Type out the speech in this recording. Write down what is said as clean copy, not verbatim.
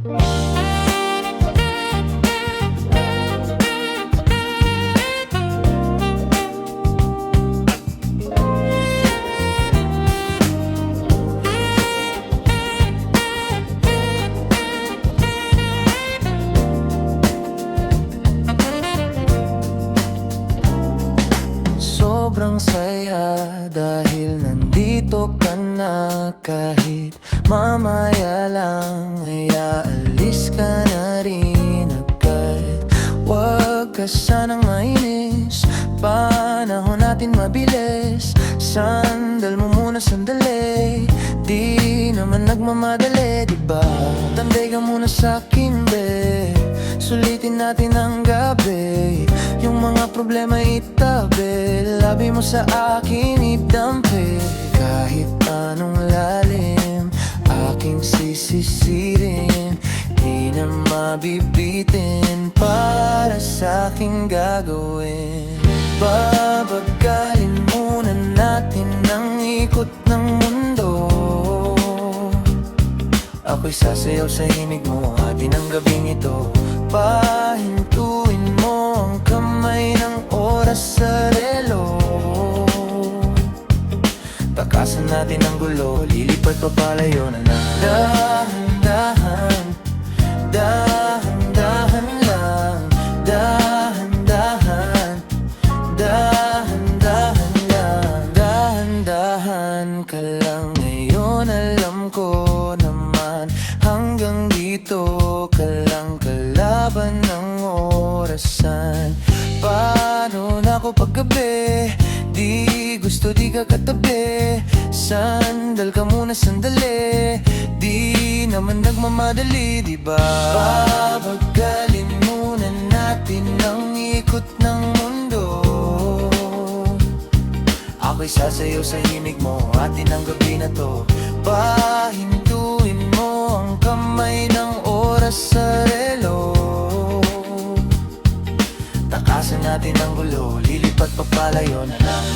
Sobrang saya dahil nandito ka na. Kahit mamaya lang ay aalis ka na rin agad. Huwag ka sanang mainis, panahon natin mabilis. Sandal mo muna sandali, di naman nagmamadali, diba? Tanday ka muna sa'kin, babe. Sulitin natin ang gabi, yung mga problema itabi. Labi mo sa akin idampi, kahit anong lalim aking sisisirin. Di na mabibitin para sa aking gagawin. Babagalin muna natin ang ikot ng mundo. Ako'y sasayaw sa himig mo atin ang gabing ito. Pahintuin mo ang kamay ng oras sa relo. Takasan natin ang gulo, lilipad papalayo na na. Dahan-dahan, dahan-dahan lang. Dahan-dahan, dahan-dahan lang. Dahan-dahan ka lang ngayon, alam ko naman. Hanggang dito ka lang, kalaban ng orasan. Paano na ako paggabi, di gusto di ka katabi. Sandal ka muna sandali, di naman nagmamadali, diba? Babagalin muna natin ang ikot ng mundo. Ako'y sasayaw sa himig mo atin ang gabi na to. Pahintuin mo ang kamay ng oras sa relo. Takasan natin ang gulo, lilipat papalayo na lang.